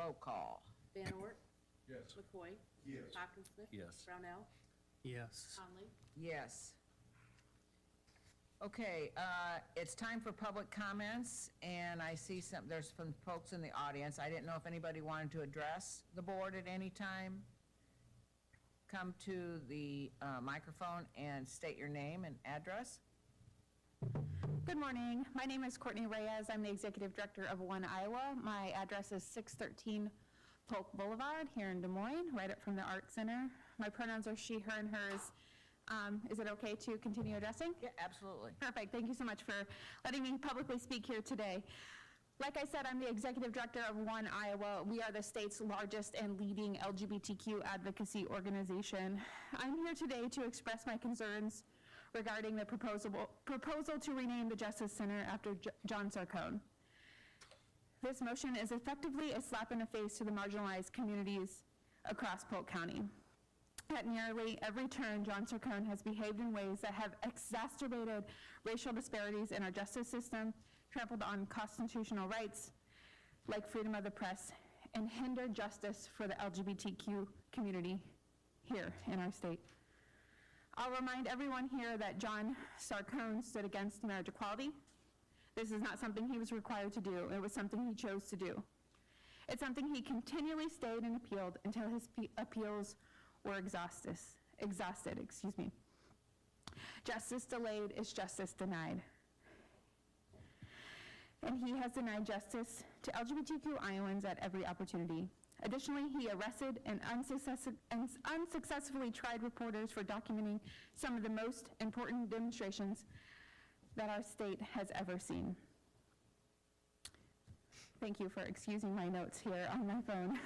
Roll call. Van Ort, Yes. McCoy, Yes. Hawkinsmith. Yes. Brownell, Yes. Conley. Yes. Okay, it's time for public comments, and I see there's some folks in the audience. I didn't know if anybody wanted to address the board at any time. Come to the microphone and state your name and address. Good morning. My name is Courtney Reyes. I'm the Executive Director of One Iowa. My address is 613 Polk Boulevard here in Des Moines, right up from the Art Center. My pronouns are she, her, and hers. Is it okay to continue addressing? Yeah, absolutely. Perfect. Thank you so much for letting me publicly speak here today. Like I said, I'm the Executive Director of One Iowa. We are the state's largest and leading LGBTQ advocacy organization. I'm here today to express my concerns regarding the proposal to rename the Justice Center after John Sarcone. This motion is effectively a slap in the face to the marginalized communities across Polk County. At nearly every turn, John Sarcone has behaved in ways that have exacerbated racial disparities in our justice system, trampled on constitutional rights like freedom of the press, and hindered justice for the LGBTQ community here in our state. I'll remind everyone here that John Sarcone stood against marriage equality. This is not something he was required to do. It was something he chose to do. It's something he continually stayed and appealed until his appeals were exhausted. Justice delayed is justice denied. And he has denied justice to LGBTQ Iowans at every opportunity. Additionally, he arrested and unsuccessfully tried reporters for documenting some of the most important demonstrations that our state has ever seen. Thank you for excusing my notes here on my phone.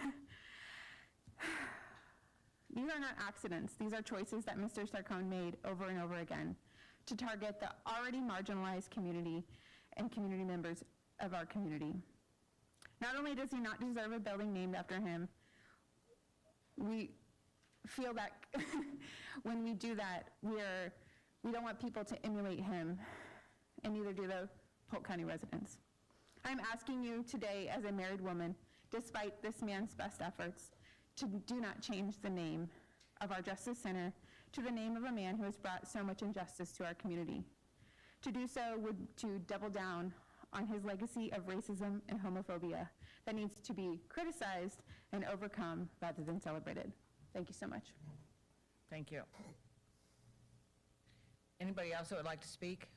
These are not accidents. These are choices that Mr. Sarcone made over and over again to target the already marginalized community and community members of our community. Not only does he not deserve a building named after him, we feel that when we do that, we don't want people to emulate him, and neither do the Polk County residents. I'm asking you today as a married woman, despite this man's best efforts, to do not change the name of our Justice Center to the name of a man who has brought so much injustice to our community. To do so would to double down on his legacy of racism and homophobia that needs to be criticized and overcome rather than celebrated. Thank you so much. Thank you. Anybody else that would like to speak?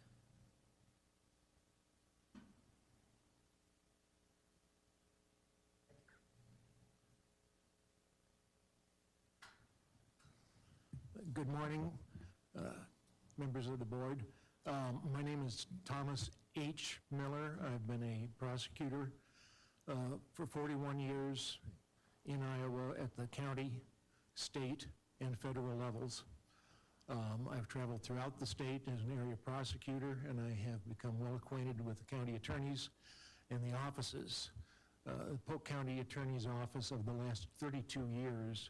Good morning, members of the board. My name is Thomas H. Miller. I've been a prosecutor for 41 years in Iowa at the county, state, and federal levels. I've traveled throughout the state as an area prosecutor, and I have become well acquainted with the county attorneys and the offices. The Polk County Attorney's Office of the last 32 years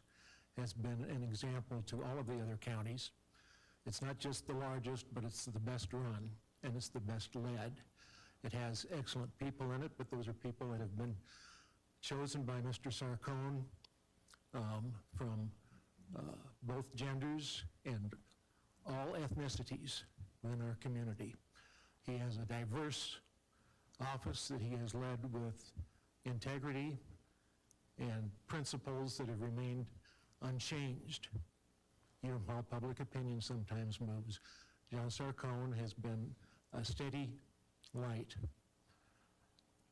has been an example to all of the other counties. It's not just the largest, but it's the best run, and it's the best led. It has excellent people in it, but those are people that have been chosen by Mr. Sarcone from both genders and all ethnicities within our community. He has a diverse office that he has led with integrity and principles that have remained unchanged. Even while public opinion sometimes moves, John Sarcone has been a steady light,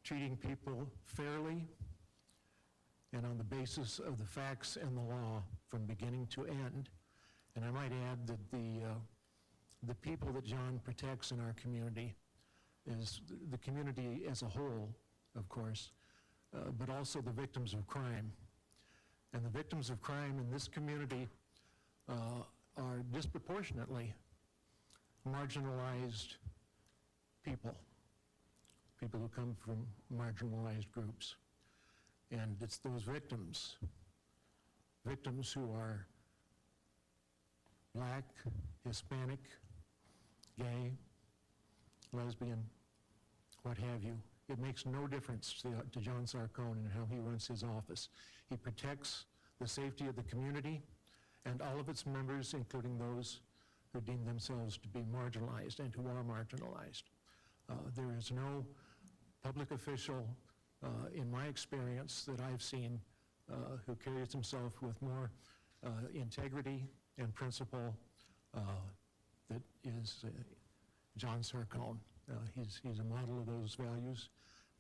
treating people fairly and on the basis of the facts and the law from beginning to end. And I might add that the people that John protects in our community is the community as a whole, of course, but also the victims of crime. And the victims of crime in this community are disproportionately marginalized people who come from marginalized groups. And it's those victims who are Black, Hispanic, gay, lesbian, what have you, it makes no difference to John Sarcone and how he runs his office. He protects the safety of the community and all of its members, including those who deem themselves to be marginalized and who are marginalized. There is no public official, in my experience, that I've seen who carries himself with more integrity and principle that is John Sarcone. He's a model of those values,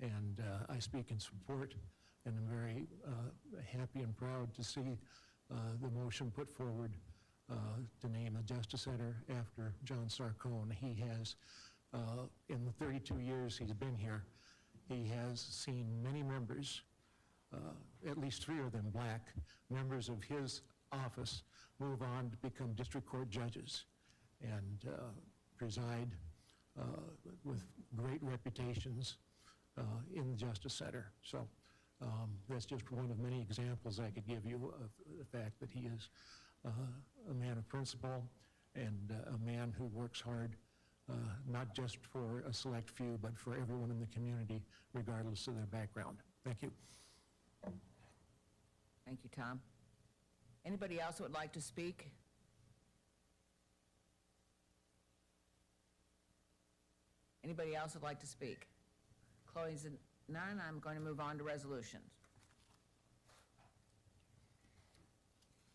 and I speak in support, and I'm very happy and proud to see the motion put forward to name a Justice Center after John Sarcone. He has, in the 32 years he's been here, he has seen many members, at least 3 of them black, members of his office move on to become district court judges and preside with great reputations in the Justice Center. So that's just one of many examples I could give you of the fact that he is a man of principle and a man who works hard, not just for a select few, but for everyone in the community, regardless of their background. Thank you. Thank you, Tom. Anybody else who would like to speak? Anybody else would like to speak? Chloe's none. I'm going to move on to resolutions.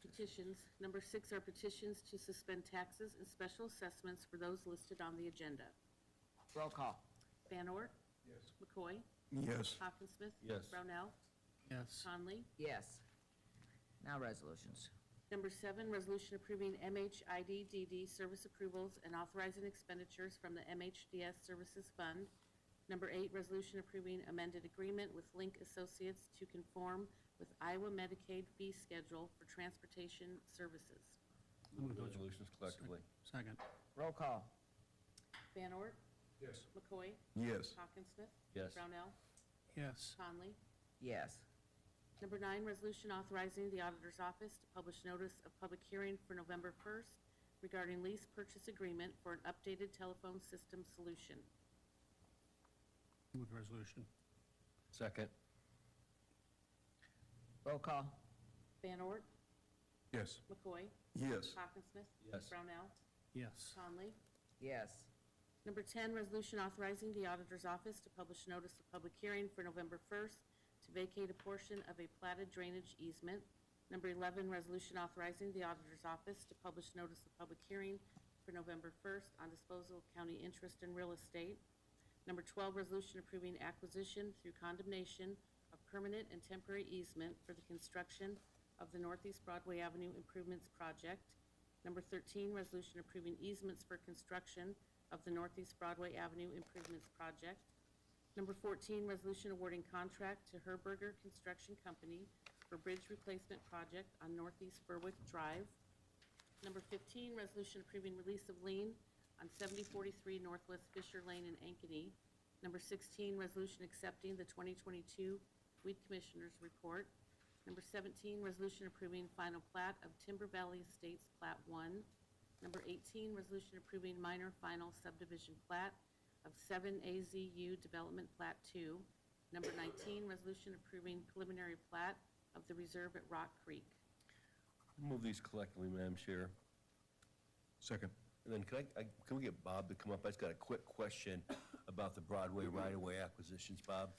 Petitions. Number 6 are petitions to suspend taxes and special assessments for those listed on the agenda. Roll call. Van Ort? Yes. McCoy? Yes. Hawkinsmith? Yes. Brownell? Yes. Conley? Yes. Now resolutions. Number 7, resolution approving MHIDDD service approvals and authorizing expenditures from the MHDS Services Fund. Number 8, resolution approving amended agreement with Link Associates to conform with Iowa Medicaid fee schedule for transportation services. Move those resolutions collectively. Second. Roll call. Van Ort? Yes. McCoy? Yes. Hawkinsmith? Yes. Brownell? Yes. Conley? Yes. Number 9, resolution authorizing the auditor's office to publish notice of public hearing for November 1st regarding lease purchase agreement for an updated telephone system solution. Move the resolution. Second. Roll call. Van Ort? Yes. McCoy? Yes. Hawkinsmith? Yes. Brownell? Yes. Conley? Yes. Number 10, resolution authorizing the auditor's office to publish notice of public hearing for November 1st to vacate a portion of a platted drainage easement. Number 11, resolution authorizing the auditor's office to publish notice of public hearing for November 1st on disposal of county interest in real estate. Number 12, resolution approving acquisition through condemnation of permanent and temporary easement for the construction of the Northeast Broadway Avenue Improvements Project. Number 13, resolution approving easements for construction of the Northeast Broadway Avenue Improvements Project. Number 14, resolution awarding contract to Herberger Construction Company for bridge replacement project on Northeast Berwick Drive. Number 15, resolution approving release of lien on 7043 Northwest Fisher Lane in Ankeny. Number 16, resolution accepting the 2022 Weed Commissioners Report. Number 17, resolution approving final plat of Timber Valley Estates Plat 1. Number 18, resolution approving minor final subdivision plat of 7 AZU Development Plat 2. Number 19, resolution approving preliminary plat of the reserve at Rock Creek. Move these collectively, Madam Chair. Second. And then can we get Bob to come up? I just got a quick question about the Broadway right-of-way acquisitions, Bob.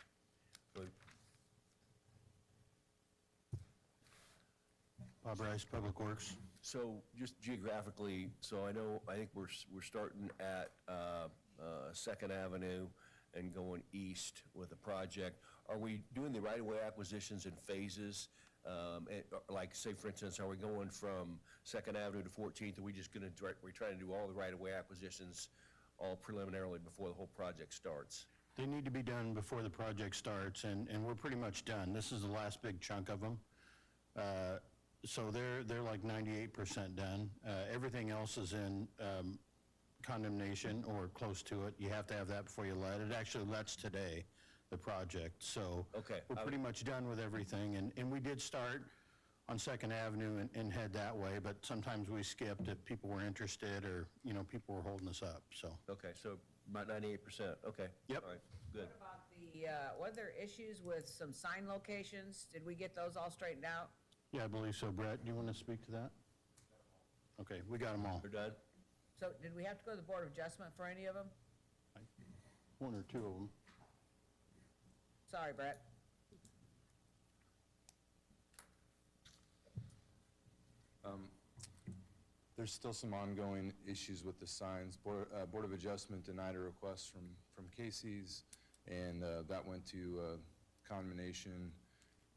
Bob Rice, Public Works. So just geographically, so I think we're starting at 2nd Avenue and going east with the project. Are we doing the right-of-way acquisitions in phases? Like, say, for instance, are we going from 2nd Avenue to 14th? Are we just going to, we're trying to do all the right-of-way acquisitions all preliminarily before the whole project starts? They need to be done before the project starts, and we're pretty much done. This is the last big chunk of them. So they're like 98% done. Everything else is in condemnation or close to it. You have to have that before you let. It actually lets today, the project. So Okay. we're pretty much done with everything. And we did start on 2nd Avenue and head that way, but sometimes we skipped if people were interested or, people were holding us up, so. Okay, so about 98%, okay. Yep. All right, good. What about were there issues with some sign locations? Did we get those all straightened out? Yeah, I believe so. Brett, do you want to speak to that? Okay, we got them all. We're done? So did we have to go to the Board of Adjustment for any of them? One or two of them. Sorry, Brett. There's still some ongoing issues with the signs. Board of Adjustment denied a request from Casey's, and that went to Condemnation,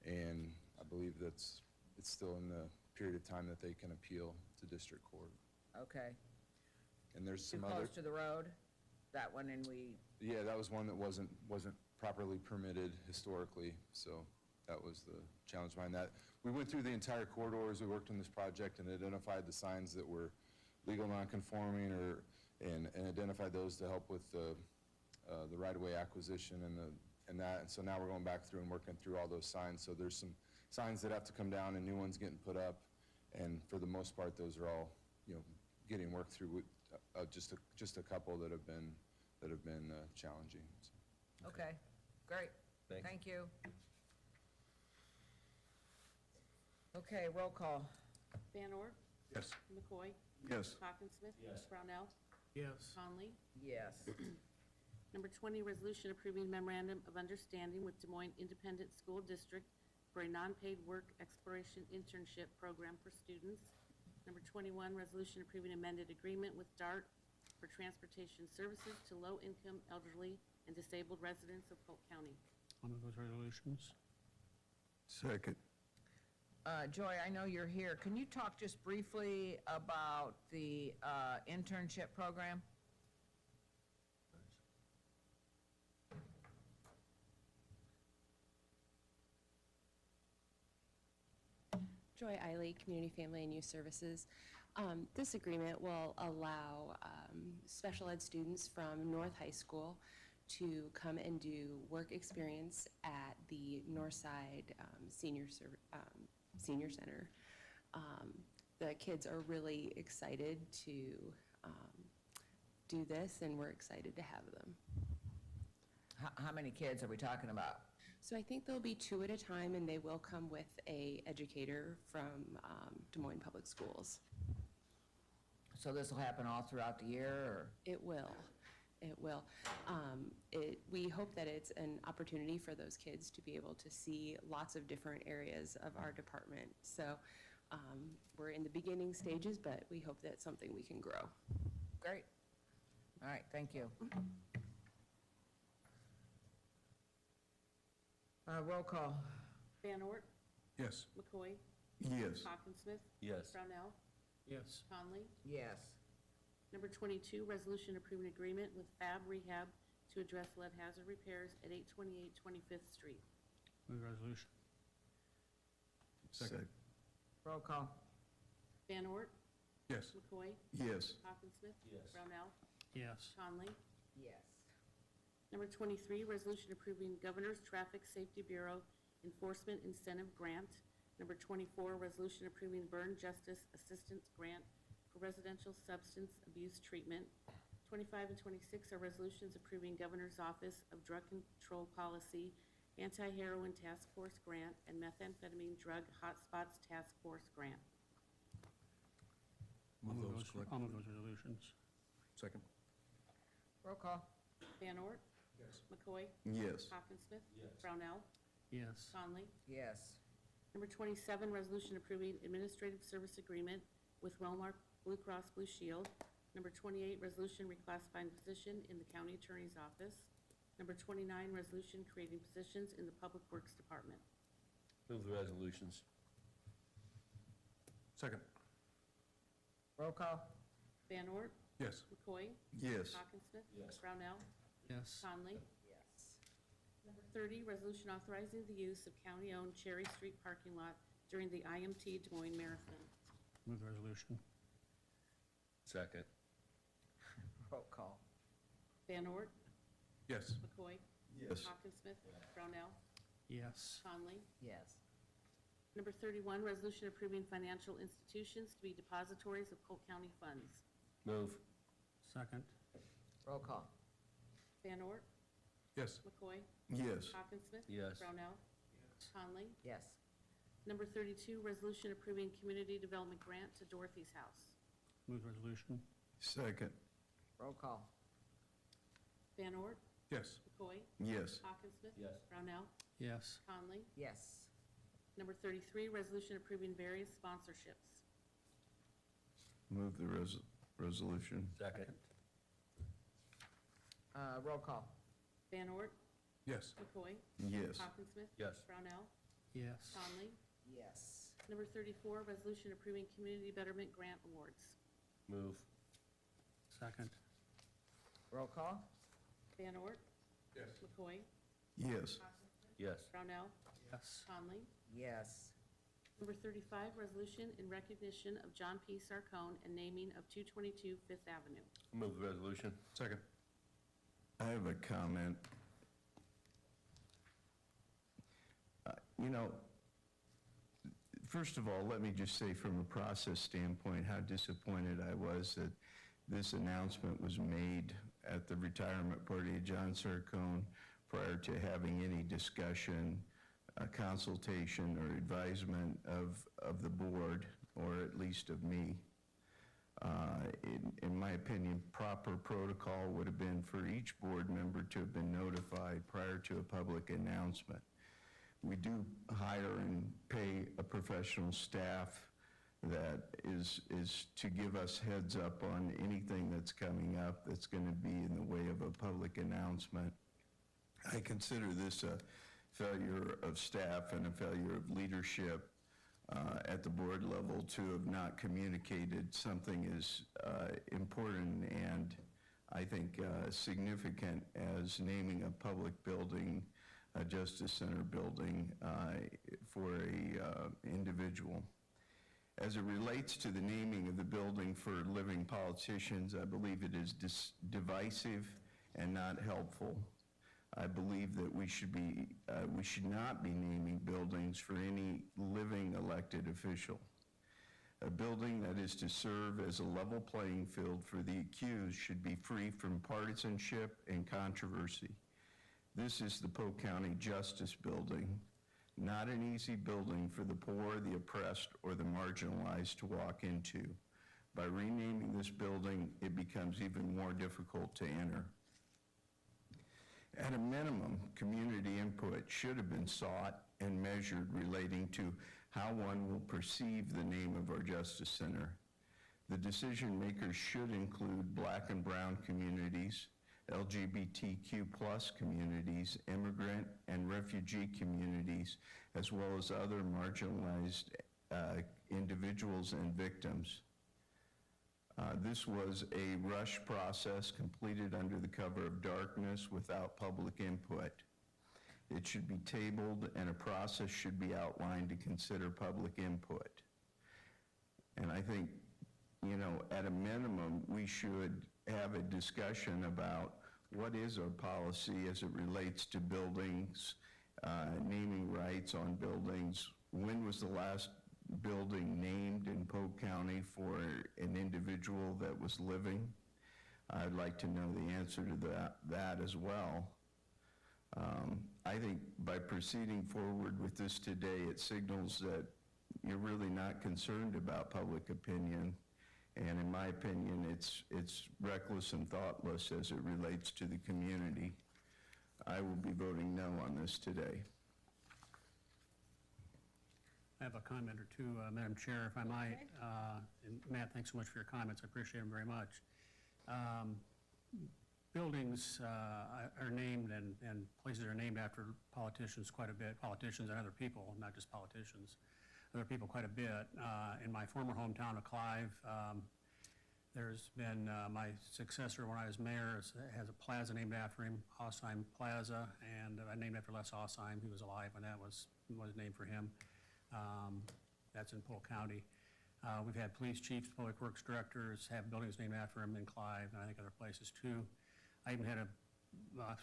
and I believe it's still in the period of time that they can appeal to district court. Okay. And there's Too some other... close to the road? That one, and we, Yeah, that was one that wasn't properly permitted historically, so that was the challenge behind that. We went through the entire corridors, we worked on this project and identified the signs that were legal non-conforming and identified those to help with the right-of-way acquisition and that. And so now we're going back through and working through all those signs. So there's some signs that have to come down and new ones getting put up. And for the most part, those are all, getting worked through with just a couple that have been challenging. So. okay, great. Thanks. Thank you. Okay, roll call. Van Ort, Yes. McCoy, Yes. Hawkinsmith. Brownell, Yes. Conley. Yes. Number 20, resolution approving memorandum of understanding with Des Moines Independent School District for a non-paid work exploration internship program for students. Number 21, resolution approving amended agreement with DART for transportation services to low-income, elderly, and disabled residents of Polk County. One of those resolutions. Second. Joy, I know you're here. Can you talk just briefly about the internship program? Joy Eiley, Community, Family, and Youth Services. This agreement will allow special ed students from North High School to come and do work experience at the Northside Senior Center. The kids are really excited to do this, and we're excited to have them. How many kids are we talking about? So I think there'll be 2 at a time, and they will come with a educator from Des Moines Public Schools. So this will happen all throughout the year, or? It will. It will. We hope that it's an opportunity for those kids to be able to see lots of different areas of our department. So we're in the beginning stages, but we hope that's something we can grow. Great. All right, thank you. Roll call. Van Ort, Yes. McCoy, Yes. Hawkinsmith. Yes. Brownell, Yes. Conley. Yes. Number 22, resolution approving agreement with Fab Rehab to address lead hazard repairs at 828 25th Street. Move the resolution. Second. Roll call. Van Ort, Yes. McCoy, Yes. Hawkinsmith. Yes. Brownell, Yes. Conley. Yes. Number 23, resolution approving Governor's Traffic Safety Bureau Enforcement Incentive Grant. Number 24, resolution approving Burn Justice Assistance Grant for residential substance abuse treatment. 25 and 26 are resolutions approving Governor's Office of Drug Control Policy, Anti-Heroin Task Force Grant, and Methamphetamine Drug Hotspots Task Force Grant. I'll move those resolutions. Second. Roll call. Van Ort? Yes. McCoy? Yes. Hawkinsmith? Yes. Brownell? Yes. Conley? Yes. Number 27, resolution approving administrative service agreement with Wellmark Blue Cross Blue Shield. Number 28, resolution reclassifying position in the county attorney's office. Number 29, resolution creating positions in the Public Works Department. Move the resolutions. Second. Roll call. Van Ort? Yes. McCoy? Yes. Hawkinsmith? Yes. Brownell? Yes. Conley? Yes. Number 30, resolution authorizing the use of county-owned Cherry Street parking lot during the IMT Des Moines Marathon. Move the resolution. Second. Roll call. Van Ort? Yes. McCoy? Yes. Hawkinsmith? Brownell? Yes. Conley? Yes. Number 31, resolution approving financial institutions to be depositories of Polk County funds. Move. Second. Roll call. Van Ort? Yes. McCoy? Yes. Hawkinsmith? Yes. Brownell? Conley? Yes. Number 32, resolution approving community development grant to Dorothy's house. Move resolution. Second. Roll call. Van Ort? Yes. McCoy? Yes. Hawkinsmith? Yes. Brownell? Yes. Conley? Yes. Number 33, resolution approving various sponsorships. Move the resolution. Second. Roll call. Van Ort? Yes. McCoy? Yes. Hawkinsmith? Yes. Brownell? Yes. Conley? Yes. Number 34, resolution approving community betterment grant awards. Move. Second. Roll call. Van Ort? Yes. McCoy? Yes. Hawkinsmith? Yes. Brownell? Yes. Conley? Yes. Number 35, resolution in recognition of John P. Sarcone and naming of 222 Fifth Avenue. Move the resolution. Second. I have a comment. You know, first of all, let me just say from a process standpoint how disappointed I was that this announcement was made at the retirement party of John Sarcone prior to having any discussion, consultation, or advisement of the board, or at least of me. In my opinion, proper protocol would have been for each board member to have been notified prior to a public announcement. We do hire and pay a professional staff that is to give us heads up on anything that's coming up that's going to be in the way of a public announcement. I consider this a failure of staff and a failure of leadership at the board level to have not communicated something as important and I think significant as naming a public building, a Justice Center building for a individual. As it relates to the naming of the building for living politicians, I believe it is divisive and not helpful. I believe that we should not be naming buildings for any living elected official. A building that is to serve as a level playing field for the accused should be free from partisanship and controversy. This is the Polk County Justice Building, not an easy building for the poor, the oppressed, or the marginalized to walk into. By renaming this building, it becomes even more difficult to enter. At a minimum, community input should have been sought and measured relating to how one will perceive the name of our Justice Center. The decision makers should include Black and brown communities, LGBTQ+ communities, immigrant and refugee communities, as well as other marginalized individuals and victims. This was a rush process completed under the cover of darkness without public input. It should be tabled and a process should be outlined to consider public input. And I think, you know, at a minimum, we should have a discussion about what is our policy as it relates to buildings, naming rights on buildings. When was the last building named in Polk County for an individual that was living? I'd like to know the answer to that as well. I think by proceeding forward with this today, it signals that you're really not concerned about public opinion. And in my opinion, it's reckless and thoughtless as it relates to the community. I will be voting no on this today. I have a comment or two, Madam Chair, if I might. And Matt, thanks so much for your comments. I appreciate them very much. Buildings are named and places are named after politicians quite a bit, politicians and other people, not just politicians, other people quite a bit. In my former hometown of Clive, there's been my successor when I was mayor has a plaza named after him, Osheim Plaza, and I named after Les Osheim. He was alive when that was named for him. That's in Polk County. We've had police chiefs, public works directors have buildings named after him in Clive, and I think other places too. I even had a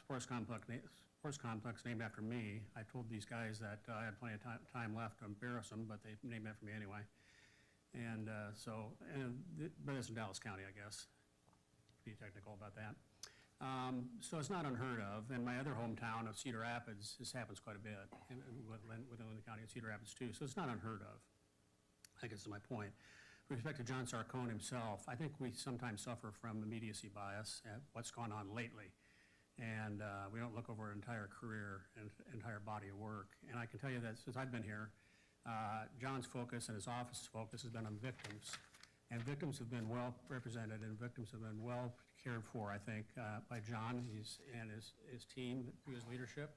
sports complex named after me. I told these guys that I had plenty of time left to embarrass them, but they named after me anyway. And but it's in Dallas County, I guess, to be technical about that. So it's not unheard of. In my other hometown of Cedar Rapids, this happens quite a bit, within the county of Cedar Rapids too, so it's not unheard of. I guess is my point. With respect to John Sarcone himself, I think we sometimes suffer from immediacy bias at what's gone on lately. And we don't look over an entire career and entire body of work. And I can tell you that since I've been here, John's focus and his office's focus has been on victims. And victims have been well represented, and victims have been well cared for, I think, by John and his team through his leadership.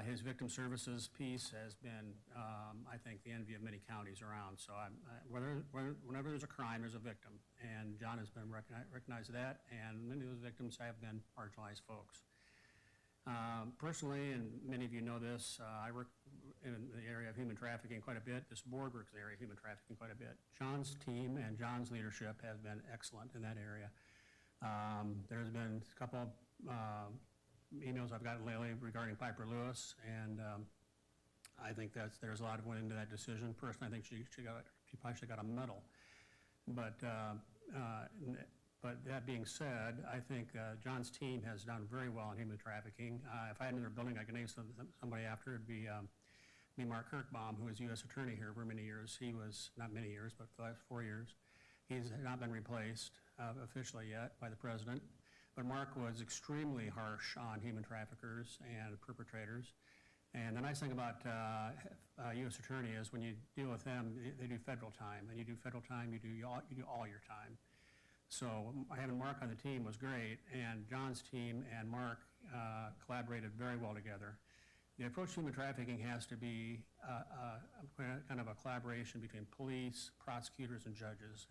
His victim services piece has been, I think, the envy of many counties around. So whenever there's a crime, there's a victim. And John has been recognized that, and many of those victims have been marginalized folks. Personally, and many of you know this, I work in the area of human trafficking quite a bit. This board works in the area of human trafficking quite a bit. John's team and John's leadership has been excellent in that area. There's been a couple emails I've gotten lately regarding Piper Lewis, and I think there's a lot of went into that decision. Personally, I think she probably should have got a medal. But that being said, I think John's team has done very well in human trafficking. If I had another building I could name somebody after, it'd be Mark Kirkbaum, who was U.S. Attorney here for many years. He was, not many years, but for the last 4 years. He's not been replaced officially yet by the president. But Mark was extremely harsh on human traffickers and perpetrators. And the nice thing about U.S. Attorney is when you deal with them, they do federal time. And you do federal time, you do all your time. So having Mark on the team was great, and John's team and Mark collaborated very well together. The approach to human trafficking has to be kind of a collaboration between police, prosecutors, and judges.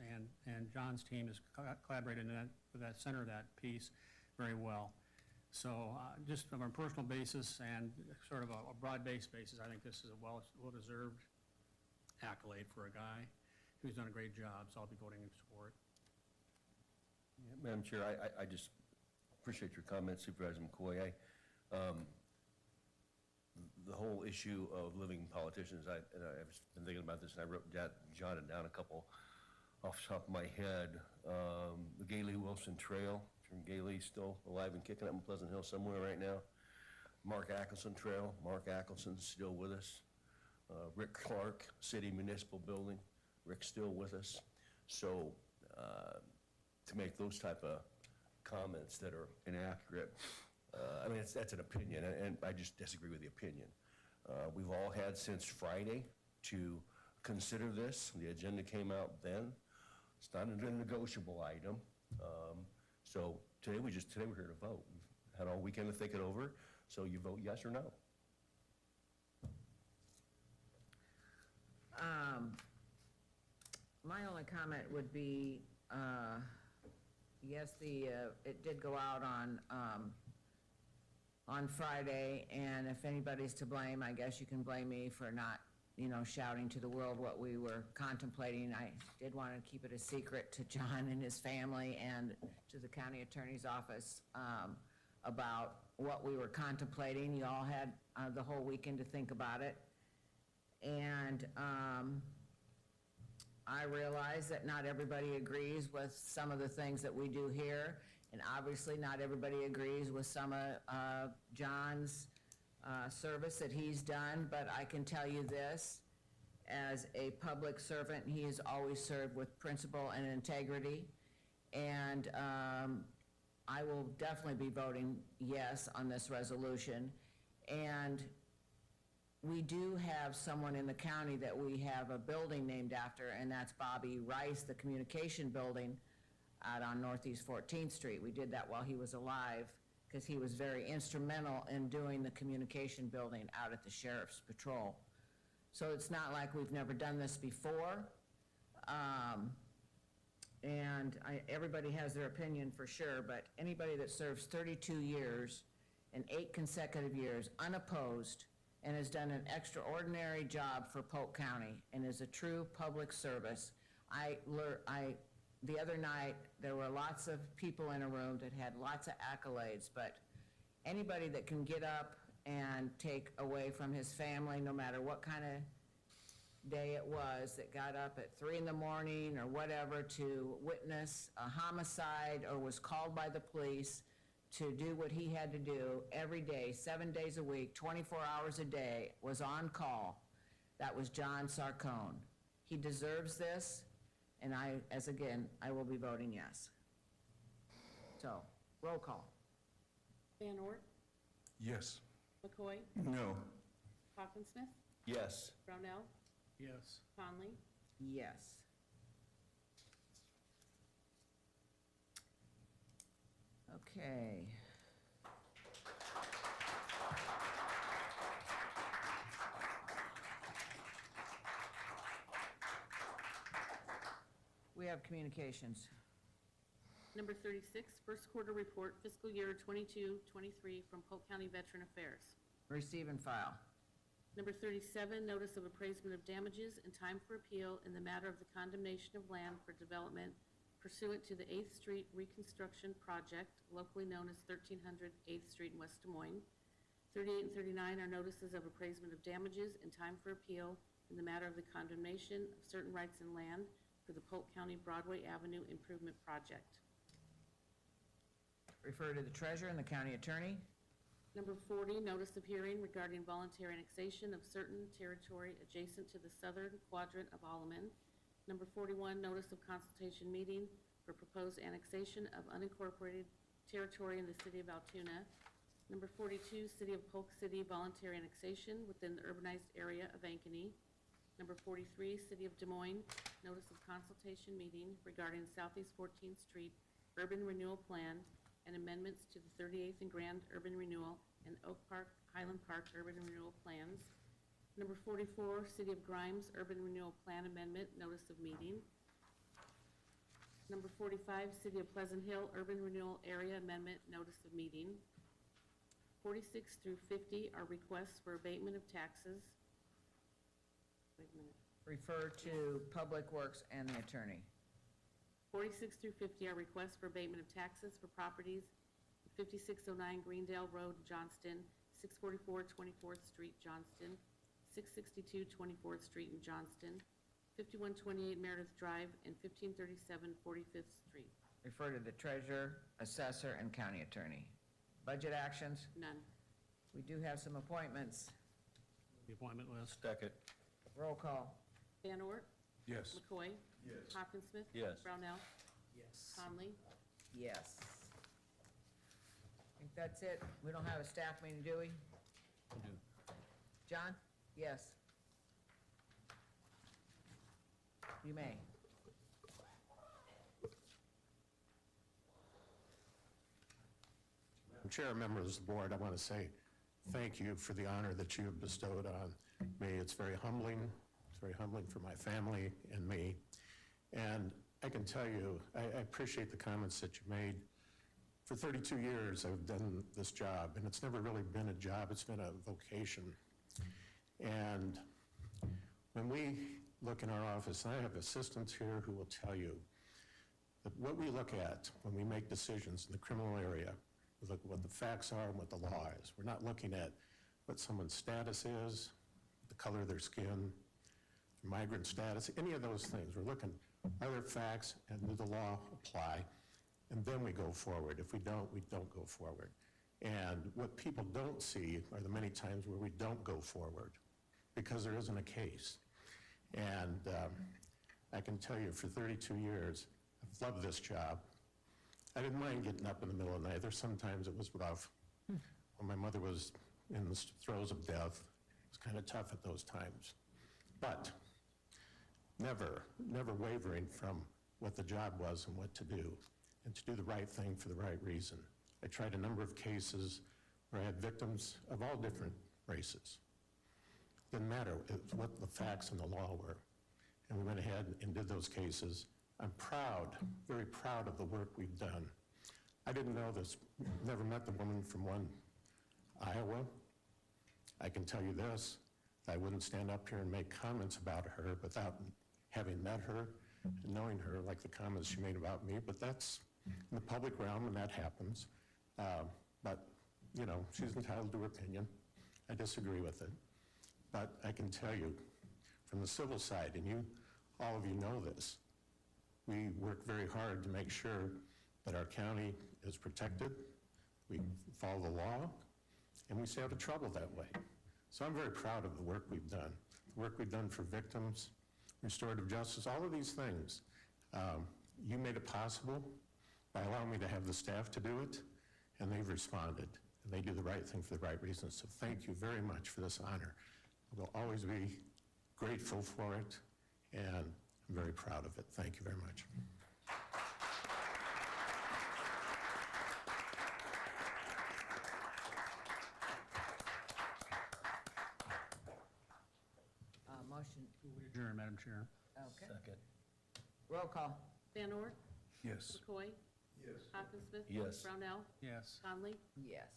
And John's team has collaborated with that center of that piece very well. So just from a personal basis and sort of a broad-based basis, I think this is a well-deserved accolade for a guy who's done a great job, so I'll be voting in support. Madam Chair, I just appreciate your comments, Supervisor McCoy. The whole issue of living politicians, I've been thinking about this, and I jotted down a couple off the top of my head. The Gailey Wilson Trail, Gailey's still alive and kicking up in Pleasant Hill somewhere right now. Mark Ackelson Trail, Mark Ackelson's still with us. Rick Clark, City Municipal Building, Rick's still with us. So to make those type of comments that are inaccurate, I mean, that's an opinion, and I just disagree with the opinion. We've all had since Friday to consider this. The agenda came out then. It's not a negotiable item. So today we're here to vote. We've had all weekend to think it over, so you vote yes or no. My only comment would be, yes, it did go out on Friday, and if anybody's to blame, I guess you can blame me for not, shouting to the world what we were contemplating. I did want to keep it a secret to John and his family and to the county attorney's office about what we were contemplating. You all had the whole weekend to think about it. And I realize that not everybody agrees with some of the things that we do here, and obviously not everybody agrees with some of John's service that he's done, but I can tell you this, as a public servant, he has always served with principle and integrity, and I will definitely be voting yes on this resolution. And we do have someone in the county that we have a building named after, and that's Bobby Rice, the communication building out on Northeast 14th Street. We did that while he was alive, because he was very instrumental in doing the communication building out at the Sheriff's Patrol. So it's not like we've never done this before. Everybody has their opinion for sure, but anybody that serves 32 years and 8 consecutive years unopposed and has done an extraordinary job for Polk County and is a true public service. The other night, there were lots of people in a room that had lots of accolades, but anybody that can get up and take away from his family, no matter what kind of day it was, that got up at 3 in the morning or whatever to witness a homicide or was called by the police to do what he had to do every day, 7 days a week, 24 hours a day, was on call. That was John Sarcone. He deserves this, and I will be voting yes. So, roll call. Van Ort, Yes. McCoy, No. Hawkinsmith, Yes. Brownell, Yes. Conley, Yes. Okay. We have communications. Number 36, first quarter report fiscal year 22-23 from Polk County Veteran Affairs. Receive and file. Number 37, notice of appraisement of damages and time for appeal in the matter of the condemnation of land for development pursuant to the 8th Street Reconstruction Project, locally known as 1300 8th Street in West Des Moines. 38 and 39 are notices of appraisement of damages and time for appeal in the matter of the condemnation of certain rights in land for the Polk County Broadway Avenue Improvement Project. Refer to the treasurer and the county attorney. Number 40, notice of hearing regarding voluntary annexation of certain territory adjacent to the southern quadrant of Alleman. Number 41, notice of consultation meeting for proposed annexation of unincorporated territory in the city of Altoona. Number 42, City of Polk City voluntary annexation within the urbanized area of Ankeny. Number 43, City of Des Moines, notice of consultation meeting regarding Southeast 14th Street Urban Renewal Plan and amendments to the 38th and Grand Urban Renewal and Oak Park, Highland Park Urban Renewal Plans. Number 44, City of Grimes Urban Renewal Plan Amendment, notice of meeting. Number 45, City of Pleasant Hill Urban Renewal Area Amendment, notice of meeting. 46 through 50 are requests for abatement of taxes. Wait a minute. Refer to Public Works and the attorney. 46 through 50 are requests for abatement of taxes for properties at 5609 Greendale Road, Johnston, 644 24th Street, Johnston, 662 24th Street in Johnston, 5128 Meredith Drive, and 1537 45th Street. Refer to the treasurer, assessor, and county attorney. Budget actions. None. We do have some appointments. The appointment list. Second. Roll call. Van Ort, Yes. McCoy. Yes. Hawkinsmith. Yes. Brownell. Yes. Conley. Yes. I think that's it. We don't have a staff meeting, do we? John? Yes. You may. Madam Chair, members of the board, I want to say thank you for the honor that you have bestowed on me. It's very humbling. It's very humbling for my family and me. And I can tell you, I appreciate the comments that you made. For 32 years, I've done this job, and it's never really been a job. It's been a vocation. And when we look in our office, and I have assistants here who will tell you that what we look at when we make decisions in the criminal area, we look at what the facts are and what the law is. We're not looking at what someone's status is, the color of their skin, their migrant status, any of those things. We're looking, are there facts and do the law apply? And then we go forward. If we don't go forward. And what people don't see are the many times where we don't go forward because there isn't a case. And I can tell you for 32 years, I've loved this job. I didn't mind getting up in the middle of the night. There's sometimes it was rough. When my mother was in the throes of death, it was kind of tough at those times. But never wavering from what the job was and what to do, and to do the right thing for the right reason. I tried a number of cases where I had victims of all different races. Didn't matter what the facts and the law were. And we went ahead and did those cases. I'm proud, very proud of the work we've done. I didn't know this, never met the woman from Iowa. I can tell you this, I wouldn't stand up here and make comments about her without having met her and knowing her, like the comments she made about me, but that's in the public realm and that happens. But, you know, she's entitled to her opinion. I disagree with it. But I can tell you, from the civil side, and all of you know this, we work very hard to make sure that our county is protected, we follow the law, and we stay out of trouble that way. So I'm very proud of the work we've done, the work we've done for victims, restorative justice, all of these things. You made it possible by allowing me to have the staff to do it, and they've responded, and they do the right thing for the right reasons. So thank you very much for this honor. We'll always be grateful for it, and I'm very proud of it. Thank you very much. Motion, Adjourn, Madam Chair. okay. Second. Roll call. Van Ort? Yes. McCoy? Yes. Hawkinsmith? Yes. Brownell? Yes. Conley? Yes.